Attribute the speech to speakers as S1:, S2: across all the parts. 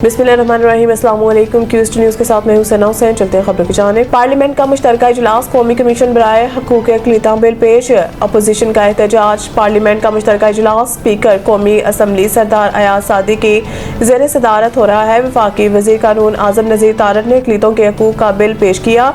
S1: बिस्मिल्लाहिर्रहमानिर्रहीम। अस्सलाम वालेकुम। क्यूस्ट न्यूज़ के साथ मैं हूं सना हुसैन। चलते हैं खबरों की जानिब। पार्लियामेंट का मुश्तरका इजलास, कौमी कमीशन बराए हकूक़ अक़लियता बिल पेश, अपोजिशन का एहतजाज। पार्लियामेंट का मुश्तरका इजलास स्पीकर कौमी असम्बली सरदार अयाज सादी की ज़ेर सदारत हो रहा है। वफाकी वज़ीर कानून आज़म नज़ीर तारड़ ने अक़लियतों के हकूक़ का बिल पेश किया।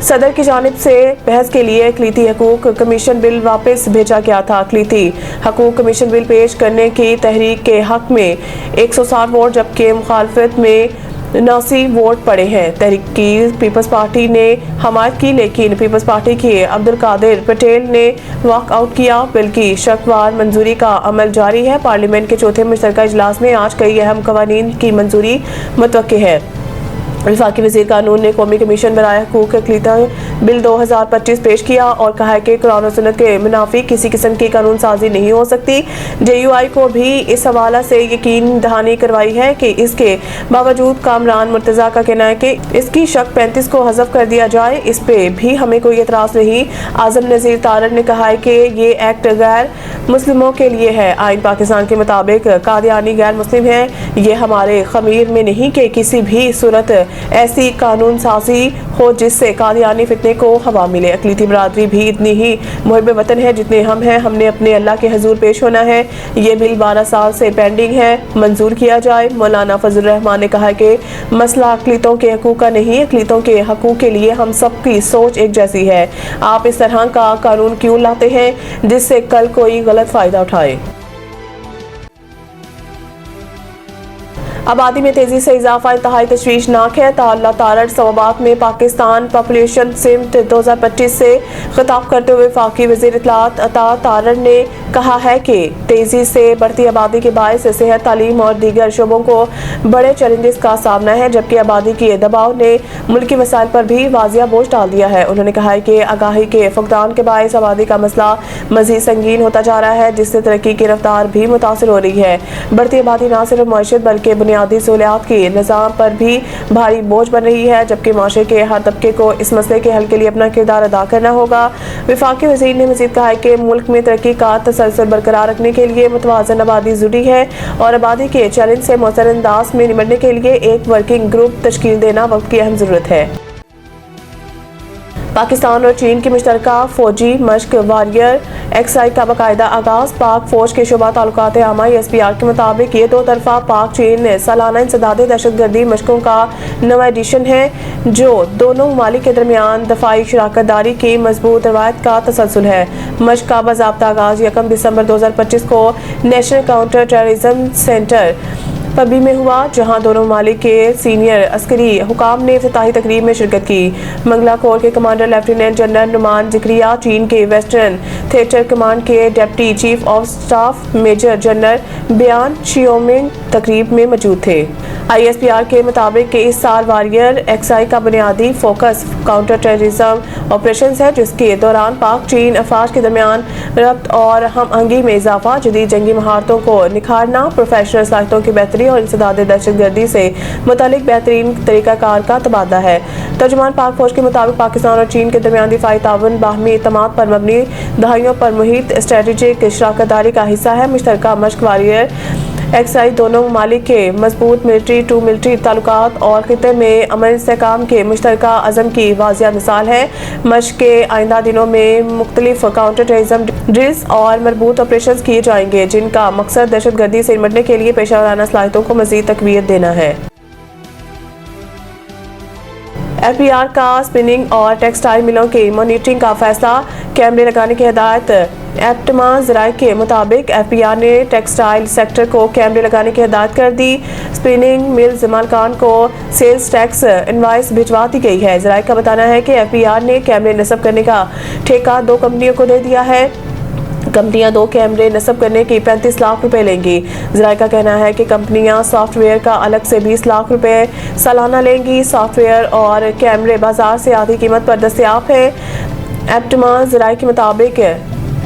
S1: सदर की जानिब से बहस के लिए अक़लियती हकूक़ कमीशन बिल वापस भेजा गया था। अक़लियती हकूक़ कमीशन बिल पेश करने की तहरीक के हक़ में 160 वोट जबकि मुखालफत में 79 वोट पड़े हैं। तहरीक की पीपल्स पार्टी ने हमायत की, लेकिन पीपल्स पार्टी के अब्दुल कादिर पटेल ने वॉकआउट किया। बिल की शर्तवार मंजूरी का अमल जारी है। पार्लियामेंट के चौथे मुश्तरका इजलास में आज कई अहम क़वानीन की मंजूरी मुतवक्किल है। वफाकी वज़ीर कानून ने कौमी कमीशन बराए हकूक़ अक़लियता बिल 2025 पेश किया और कहा है कि कुरान और सुन्नत के मुनाफिक किसी किस्म की कानून साजी नहीं हो सकती। JUI को भी इस हवाला से यकीन दहानी करवाई है कि इसके बावजूद कामरान मुर्तज़ा का कहना है कि इसकी शक 35 को हज़फ कर दिया जाए, इस पे भी हमें कोई एतराज़ नहीं। आज़म नज़ीर तारड़ ने कहा है कि ये एक्ट गैर मुस्लिमों के लिए है। आइन पाकिस्तान के मुताबिक कादियानी गैर मुस्लिम है। ये हमारे ख़मीर में नहीं कि किसी भी सूरत ऐसी कानून साजी हो जिससे कादियानी फितने को हवा मिले। अक़लियती बरादरी भी इतनी ही मुहिब वतन है जितने हम हैं। हमने अपने अल्लाह के हजूर पेश होना है। ये बिल 12 साल से पेंडिंग है, मंजूर किया जाए। मौलाना फजल रहमान ने कहा कि मसला अक़लियतों के हकूक़ का नहीं, अक़लियतों के हकूक़ के लिए हम सबकी सोच एक जैसी है। आप इस तरह का कानून क्यों लाते हैं जिससे कल कोई गलत फ़ायदा उठाए। आबादी में तेजी से इजाफा इंतहाई तशवीशनाक है। तारड़ इस्लामाबाद में पाकिस्तान पॉपुलेशन सिमत 2025 से खिताब करते हुए वफाकी वज़ीर इत्तलात अता तारड़ ने कहा है कि तेजी से बढ़ती आबादी के बायस सेहत, तालीम और दीगर शोबों को बड़े चैलेंजेस का सामना है, जबकि आबादी के दबाव ने मुल्की वसाइल पर भी वाजिया बोझ डाल दिया है। उन्होंने कहा है कि आगाही के फुकदान के बायस आबादी का मसला मजीद संगीन होता जा रहा है, जिससे तरक्की की रफ्तार भी मुतासर हो रही है। बढ़ती आबादी न सिर्फ मईशत बल्कि बुनियादी सहूलियात की निज़ाम पर भी भारी बोझ बन रही है, जबकि माशरे के हर तबके को इस मसले के हल के लिए अपना किरदार अदा करना होगा। वफाकी वज़ीर ने मज़ीद कहा है कि मुल्क में तरक्की का तसलसल बरकरार रखने के लिए मुतवाज़न आबादी ज़रूरी है और आबादी के चैलेंज से मौसर अंदाज में निपटने के लिए एक वर्किंग ग्रुप तश्कील देना वक्त की अहम ज़रूरत है। पाकिस्तान और चीन की मुश्तरका फौजी मश्क वॉरियर एक्सरसाइज का बाकायदा आगाज। पाक फौज के शोबा ताल्लुकात आमा SPR के मुताबिक ये दो तरफा पाक चीन सालाना इंसदादे दहशतगर्दी मशकों का नवा एडिशन है, जो दोनों ममालिक के दरमियान दफाई शराकत दारी की मजबूत रवायत का तसलसल है। मश्क का बाज़ाब्ता आगाज 1 दिसंबर 2025 को नेशनल काउंटर टेररिज्म सेंटर पबी में हुआ, जहां दोनों ममालिक के सीनियर अस्करी हुकाम ने इफ्तिताही तकरीब में शिरकत की। मंगला कोर के commander lieutenant general Nauman Zakaria, चीन के वेस्टर्न थिएटर कमांड के deputy chief of staff major general Bian Xiaoming तकरीब में मौजूद थे। ISPR के मुताबिक कि इस साल वॉरियर एक्सरसाइज का बुनियादी फोकस काउंटर टेररिज्म ऑपरेशन है, जिसके दौरान पाक चीन अफवाज के दरमियान रब्त और हम आहंगी में इजाफा, जदीद जंगी महारतों को निखारना, प्रोफेशनल सलाहियतों की बेहतरी और इंसदादे दहशतगर्दी से मुतालिक बेहतरीन तरीकाकार का तबादला है। तर्जुमान पाक फौज के मुताबिक पाकिस्तान और चीन के दरमियान दिफाई ताउन बाहमी इत्तमाद पर मबनी दहाइयों पर मुहित स्ट्रेटेजिक शराकत दारी का हिस्सा है। मुश्तरका मश्क वॉरियर एक्सरसाइज दोनों ममालिक के मजबूत मिलिट्री टू मिलिट्री ताल्लुकात और खिते में अमन इस्तेहकाम के मुश्तरका अज़म की वाज़िया मिसाल है। मश्क के आइंदा दिनों में मुख्तलिफ काउंटर टेररिज्म ड्रिल्स और मरबूत ऑपरेशन किए जाएंगे, जिनका मकसद दहशतगर्दी से निपटने के लिए पेशा वराना सलाहियतों को मज़ीद तक़वियत देना है। FBR का स्पिनिंग और टेक्सटाइल मिलों की मॉनिटरिंग का फैसला, कैमरे लगाने की हिदायत। एप्टमा ज़राए के मुताबिक FBR ने टेक्सटाइल सेक्टर को कैमरे लगाने की हिदायत कर दी। स्पिनिंग मिल्स मालिकान को सेल्स टैक्स इनवाइस भिजवा दी गई है। ज़राए का बताना है कि FBR ने कैमरे नस्ब करने का ठेका 2 कंपनियों को दे दिया है। कंपनियां 2 कैमरे नस्ब करने की 35 लाख रुपए लेंगी। ज़राए का कहना है कि कंपनियां सॉफ्टवेयर का अलग से 20 लाख रुपए सालाना लेंगी। सॉफ्टवेयर और कैमरे बाजार से आधी कीमत पर दस्तयाब है। एप्टमा ज़राए के मुताबिक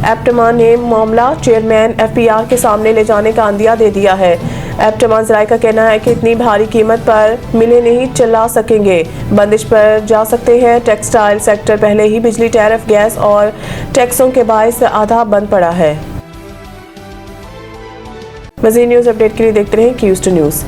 S1: एप्टमा ने मामला चेयरमैन FBR के सामने ले जाने का अंदिया दे दिया है। एप्टमा ज़राए का कहना है कि इतनी भारी कीमत पर मिलें नहीं चला सकेंगे, बंदिश पर जा सकते हैं। टेक्सटाइल सेक्टर पहले ही बिजली, टैरिफ, गैस और टैक्सों के बायस आधा बंद पड़ा है। मज़ीद न्यूज़ अपडेट के लिए देखते रहें क्यूस्ट न्यूज़।